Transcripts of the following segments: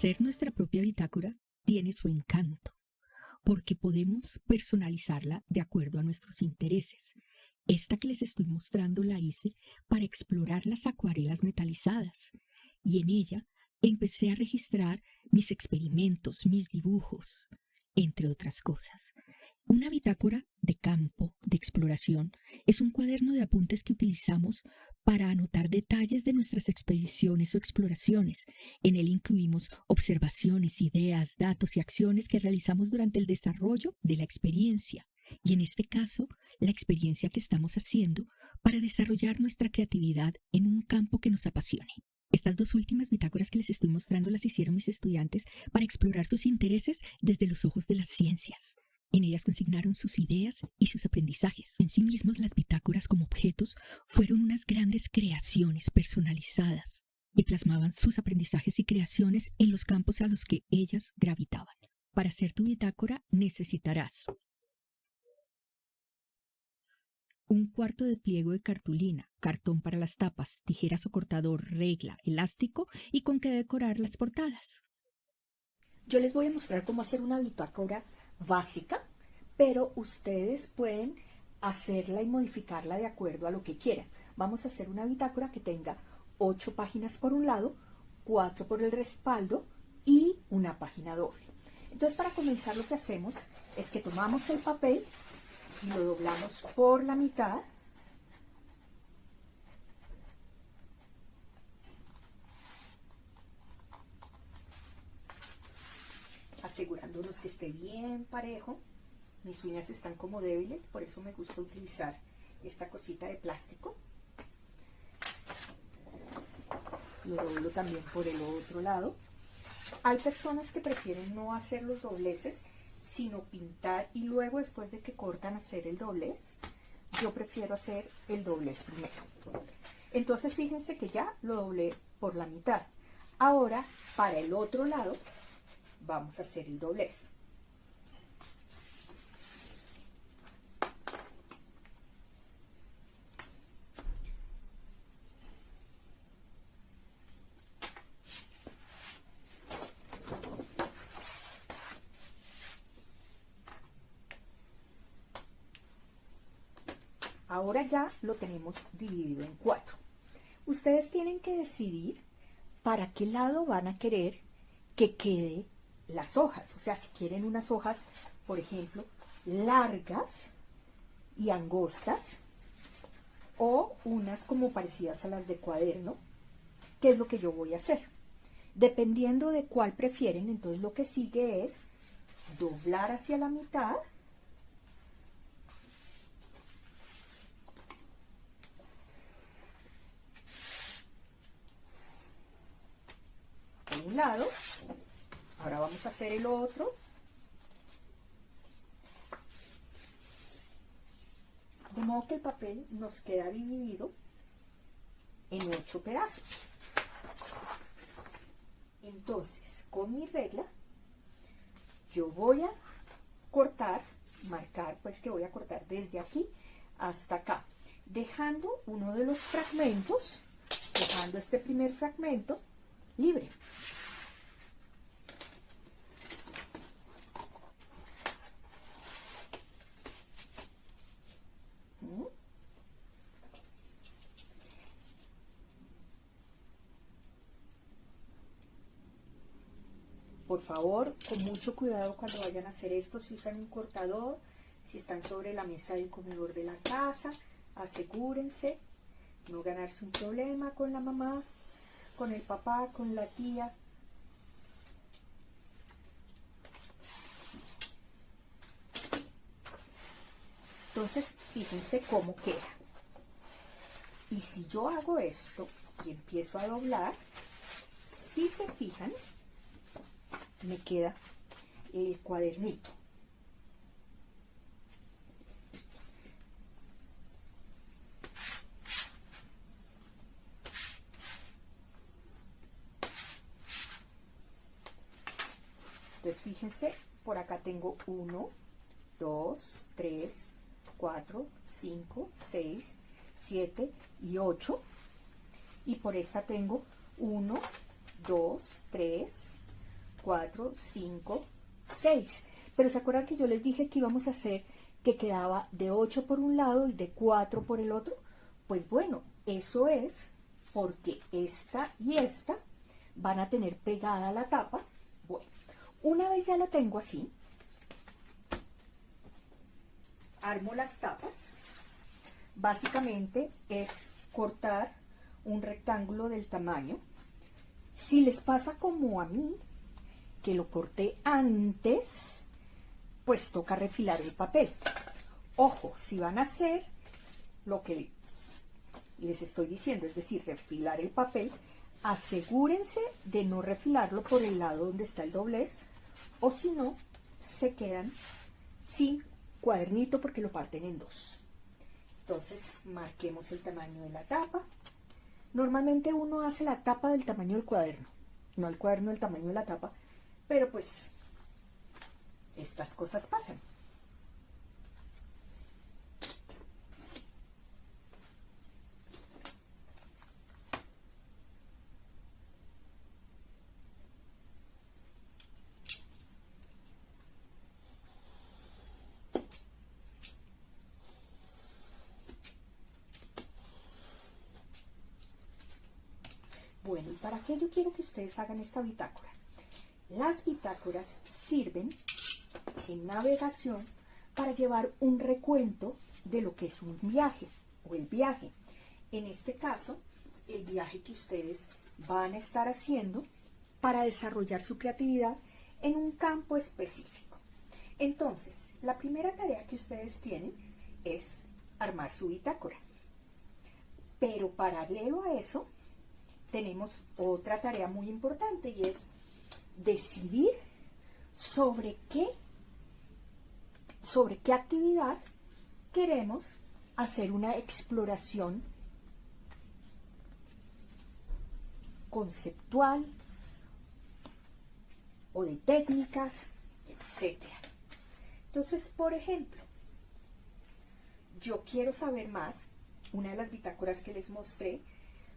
Hacer nuestra propia bitácora tiene su encanto, porque podemos personalizarla de acuerdo a nuestros intereses. Esta que les estoy mostrando la hice para explorar las acuarelas metalizadas y en ella empecé a registrar mis experimentos, mis dibujos, entre otras cosas. Una bitácora de campo, de exploración, es un cuaderno de apuntes que utilizamos para anotar detalles de nuestras expediciones o exploraciones. En él incluimos observaciones, ideas, datos y acciones que realizamos durante el desarrollo de la experiencia. Y en este caso, la experiencia que estamos haciendo para desarrollar nuestra creatividad en un campo que nos apasione. Estas dos últimas bitácoras que les estoy mostrando las hicieron mis estudiantes para explorar sus intereses desde los ojos de las ciencias. En ellas consignaron sus ideas y sus aprendizajes. En sí mismos, las bitácoras como objetos fueron unas grandes creaciones personalizadas que plasmaban sus aprendizajes y creaciones en los campos a los que ellas gravitaban. Para hacer tu bitácora necesitarás un cuarto de pliego de cartulina, cartón para las tapas, tijeras o cortador, regla, elástico y con que decorar las portadas. Yo les voy a mostrar cómo hacer una bitácora básica, pero ustedes pueden hacerla y modificarla de acuerdo a lo que quieran. Vamos a hacer una bitácora que tenga 8 páginas por un lado, 4 por el respaldo y una página doble. Entonces, para comenzar, lo que hacemos es que tomamos el papel y lo doblamos por la mitad. Asegurándonos que esté bien parejo. Mis uñas están como débiles, por eso me gusta utilizar esta cosita de plástico. Lo doblo también por el otro lado. Hay personas que prefieren no hacer los dobleces, sino pintar y luego, después de que cortan, hacer el doblez. Yo prefiero hacer el doblez primero. Entonces fíjense que ya lo doblé por la mitad. Ahora, para el otro lado, vamos a hacer el doblez. Ahora ya lo tenemos dividido en 4. Ustedes tienen que decidir para qué lado van a querer que quede las hojas. O sea, si quieren unas hojas, por ejemplo, largas y angostas, o unas como parecidas a las de cuaderno, ¿qué es lo que yo voy a hacer? Dependiendo de cuál prefieren, entonces lo que sigue es doblar hacia la mitad . Un lado, ahora vamos a hacer el otro, de modo que el papel nos queda dividido en 8 pedazos. Entonces, con mi regla, yo voy a cortar, marcar pues que voy a cortar desde aquí hasta acá, dejando uno de los fragmentos, dejando este primer fragmento libre. Por favor, con mucho cuidado cuando vayan a hacer esto, si usan un cortador, si están sobre la mesa del comedor de la casa, asegúrense no ganarse un problema con la mamá, con el papá, con la tía. Entonces, fíjense cómo queda. Y si yo hago esto y empiezo a doblar, si se fijan, me queda el cuadernito. Entonces fíjense, por acá tengo 1, 2, 3, 4, 5, 6, 7 y 8. Y por esta tengo 1, 2, 3, 4, 5, 6. Pero ¿se acuerdan que yo les dije que íbamos a hacer que quedaba de 8 por un lado y de 4 por el otro? Pues bueno, eso es porque esta y esta van a tener pegada la tapa. Bueno, una vez ya la tengo así, armo las tapas. Básicamente es cortar un rectángulo del tamaño. Si les pasa como a mí, que lo corté antes, pues toca refilar el papel. Ojo, si van a hacer lo que les estoy diciendo, es decir, refilar el papel, asegúrense de no refilarlo por el lado donde está el doblez, o si no, se quedan sin cuadernito porque lo parten en dos. Entonces, marquemos el tamaño de la tapa. Normalmente uno hace la tapa del tamaño del cuaderno, no el cuaderno del tamaño de la tapa, pero pues estas cosas pasan. Bueno, ¿y para qué yo quiero que ustedes hagan esta bitácora? Las bitácoras sirven en navegación para llevar un recuento de lo que es un viaje o el viaje. En este caso, el viaje que ustedes van a estar haciendo para desarrollar su creatividad en un campo específico. Entonces, la primera tarea que ustedes tienen es armar su bitácora. Pero paralelo a eso, tenemos otra tarea muy importante y es decidir sobre qué actividad queremos hacer una exploración conceptual o de técnicas, etc. Entonces, por ejemplo, yo quiero saber más, una de las bitácoras que les mostré,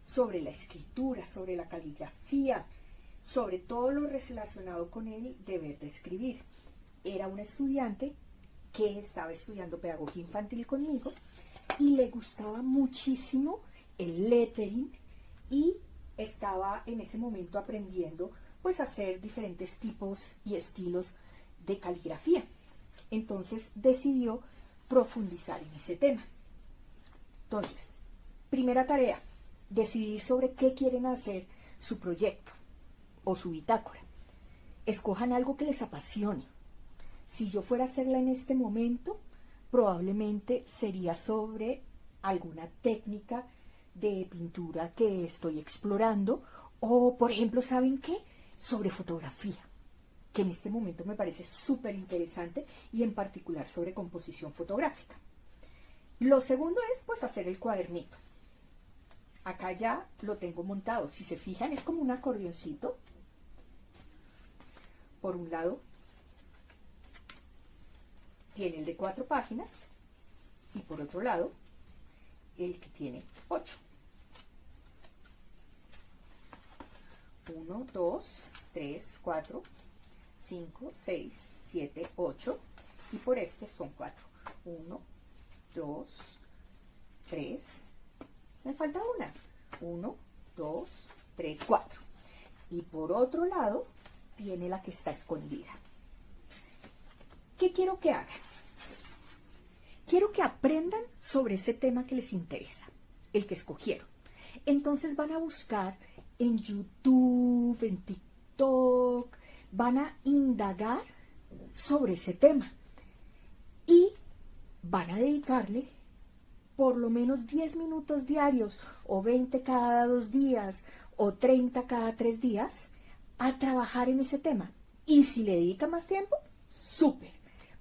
sobre la escritura, sobre la caligrafía, sobre todo lo relacionado con el deber de escribir. Era una estudiante que estaba estudiando pedagogía infantil conmigo y le gustaba muchísimo el lettering y estaba en ese momento aprendiendo pues a hacer diferentes tipos y estilos de caligrafía. Entonces decidió profundizar en ese tema. Entonces, primera tarea, decidir sobre qué quieren hacer su proyecto o su bitácora. Escojan algo que les apasione. Si yo fuera a hacerla en este momento, probablemente sería sobre alguna técnica de pintura que estoy explorando o, por ejemplo, ¿saben qué? Sobre fotografía, que en este momento me parece súper interesante y en particular sobre composición fotográfica. Lo segundo es pues hacer el cuadernito. Acá ya lo tengo montado. Si se fijan, es como un acordeoncito. Por un lado, tiene el de 4 páginas y por otro lado, el que tiene 8. 1, 2, 3, 4, 5, 6, 7, 8 y por este son 4. 1, 2, 3, me falta una. 1, 2, 3, 4. Y por otro lado, tiene la que está escondida. ¿Qué quiero que hagan? Quiero que aprendan sobre ese tema que les interesa, el que escogieron. Entonces van a buscar en YouTube, en TikTok, van a indagar sobre ese tema y van a dedicarle por lo menos 10 minutos diarios o 20 cada 2 días o 30 cada 3 días a trabajar en ese tema. Y si le dedica más tiempo, súper.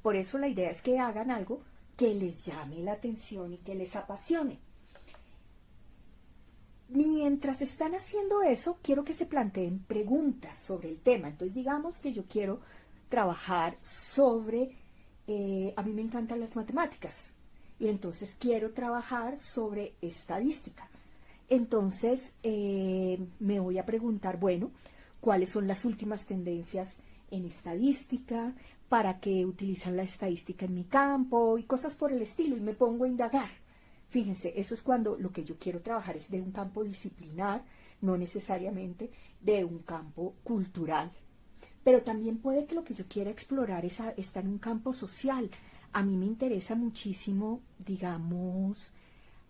Por eso la idea es que hagan algo que les llame la atención y que les apasione. Mientras están haciendo eso, quiero que se planteen preguntas sobre el tema. Entonces, digamos que yo quiero trabajar sobre, a mí me encantan las matemáticas, y entonces quiero trabajar sobre estadística. Entonces, me voy a preguntar, bueno, cuáles son las últimas tendencias en estadística, para qué utilizan la estadística en mi campo y cosas por el estilo, y me pongo a indagar. Fíjense, eso es cuando lo que yo quiero trabajar es de un campo disciplinar, no necesariamente de un campo cultural. Pero también puede que lo que yo quiera explorar está en un campo social. A mí me interesa muchísimo, digamos,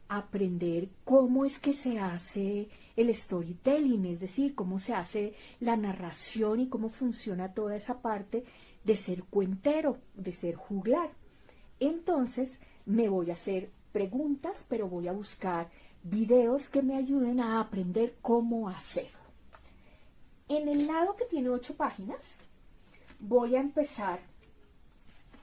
aprender cómo es que se hace el storytelling, es decir, cómo se hace la narración y cómo funciona toda esa parte de ser cuentero, de ser juglar. Entonces me voy a hacer preguntas, pero voy a buscar videos que me ayuden a aprender cómo hacerlo. En el lado que tiene 8 páginas, voy a empezar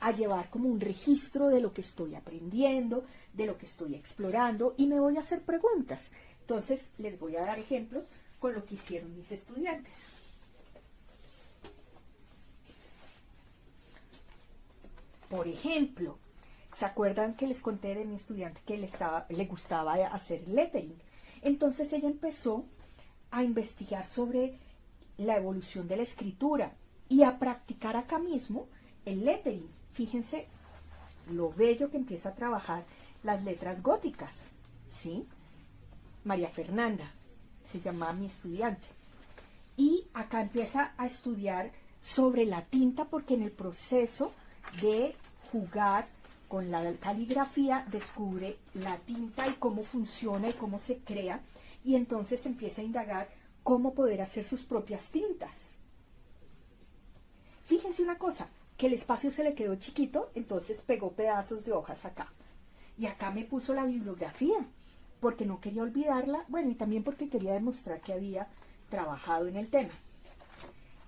a llevar como un registro de lo que estoy aprendiendo, de lo que estoy explorando, y me voy a hacer preguntas. Entonces, les voy a dar ejemplos con lo que hicieron mis estudiantes. Por ejemplo, ¿se acuerdan que les conté de mi estudiante que le gustaba hacer lettering? Entonces ella empezó a investigar sobre la evolución de la escritura y a practicar acá mismo el lettering. Fíjense lo bello que empieza a trabajar las letras góticas, ¿sí? María Fernanda se llamaba mi estudiante. Y acá empieza a estudiar sobre la tinta, porque en el proceso de jugar con la caligrafía descubre la tinta y cómo funciona y cómo se crea, y entonces empieza a indagar cómo poder hacer sus propias tintas. Fíjense una cosa, que el espacio se le quedó chiquito, entonces pegó pedazos de hojas acá. Y acá me puso la bibliografía, porque no quería olvidarla, bueno, y también porque quería demostrar que había trabajado en el tema.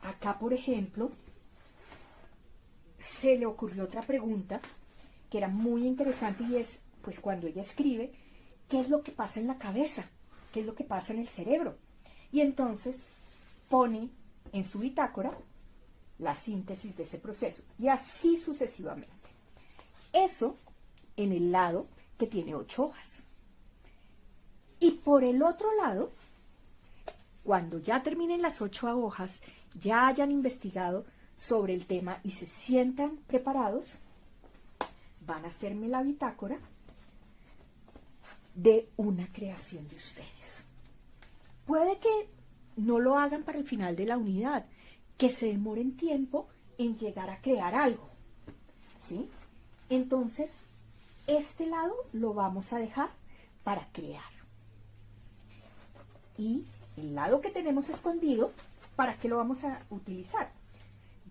Acá, por ejemplo, se le ocurrió otra pregunta que era muy interesante, y es, pues cuando ella escribe, ¿qué es lo que pasa en la cabeza? ¿Qué es lo que pasa en el cerebro? Y entonces pone en su bitácora la síntesis de ese proceso, y así sucesivamente. Eso en el lado que tiene 8 hojas. Y por el otro lado, cuando ya terminen las 8 hojas, ya hayan investigado sobre el tema y se sientan preparados, van a hacerme la bitácora de una creación de ustedes. Puede que no lo hagan para el final de la unidad, que se demoren tiempo en llegar a crear algo, ¿sí? Entonces, este lado lo vamos a dejar para crear. Y el lado que tenemos escondido, ¿para qué lo vamos a utilizar?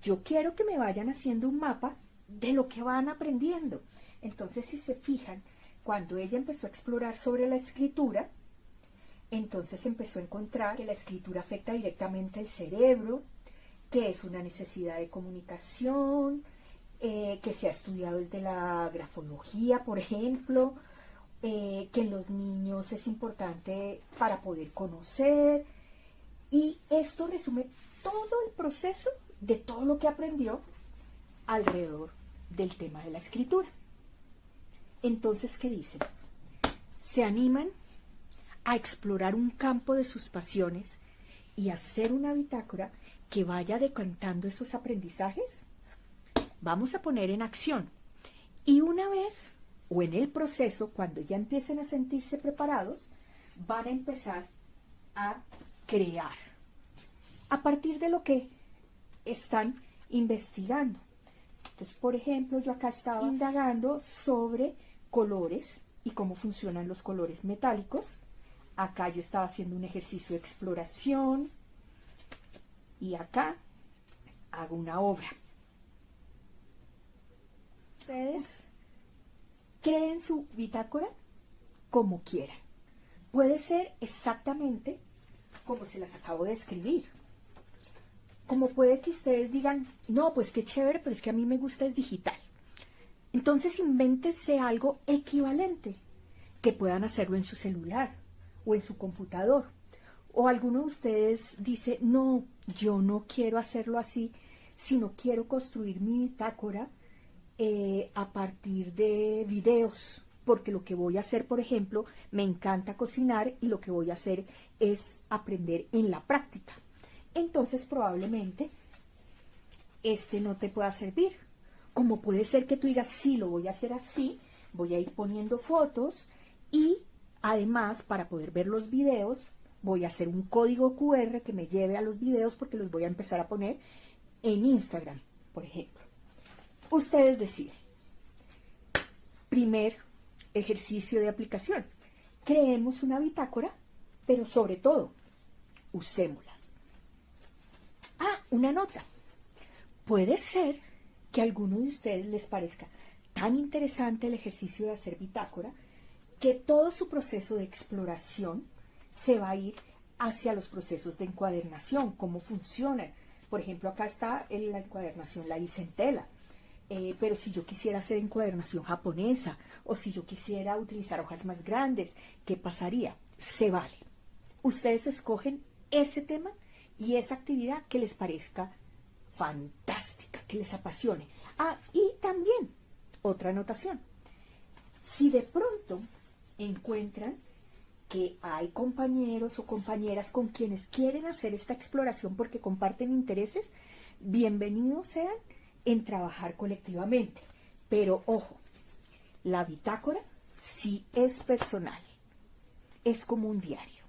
Yo quiero que me vayan haciendo un mapa de lo que van aprendiendo. Entonces, si se fijan, cuando ella empezó a explorar sobre la escritura, entonces empezó a encontrar que la escritura afecta directamente el cerebro, que es una necesidad de comunicación, que se ha estudiado desde la grafología, por ejemplo, que en los niños es importante para poder conocer, y esto resume todo el proceso de todo lo que aprendió alrededor del tema de la escritura. Entonces, ¿qué dicen? ¿Se animan a explorar un campo de sus pasiones y hacer una bitácora que vaya decantando esos aprendizajes? Vamos a poner en acción. Y una vez, o en el proceso, cuando ya empiecen a sentirse preparados, van a empezar a crear a partir de lo que están investigando. Entonces, por ejemplo, yo acá estaba indagando sobre colores y cómo funcionan los colores metálicos. Acá yo estaba haciendo un ejercicio de exploración, y acá hago una obra. Ustedes creen su bitácora como quieran. Puede ser exactamente como se las acabo de escribir. Como puede que ustedes digan, no, pues qué chévere, pero es que a mí me gusta el digital. Entonces invéntense algo equivalente, que puedan hacerlo en su celular o en su computador. O alguno de ustedes dice, no, yo no quiero hacerlo así, sino quiero construir mi bitácora a partir de videos, porque lo que voy a hacer, por ejemplo, me encanta cocinar, y lo que voy a hacer es aprender en la práctica. entonces probablemente este no te pueda servir. Como puede ser que tú digas, sí, lo voy a hacer así, voy a ir poniendo fotos y además para poder ver los videos voy a hacer un código QR que me lleve a los videos porque los voy a empezar a poner en Instagram, por ejemplo. Ustedes deciden. Primer ejercicio de aplicación. Creemos una bitácora, pero sobre todo, usémoslas. Ah, una nota. Puede ser que a alguno de ustedes les parezca tan interesante el ejercicio de hacer bitácora que todo su proceso de exploración se va a ir hacia los procesos de encuadernación, cómo funcionan. Por ejemplo, acá está la encuadernación, la hice en tela. Pero si yo quisiera hacer encuadernación japonesa o si yo quisiera utilizar hojas más grandes, ¿qué pasaría? Se vale. Ustedes escogen ese tema y esa actividad que les parezca fantástica, que les apasione. Ah, y también otra anotación. Si de pronto encuentran que hay compañeros o compañeras con quienes quieren hacer esta exploración porque comparten intereses, bienvenidos sean en trabajar colectivamente. Pero ojo, la bitácora sí es personal, es como un diario.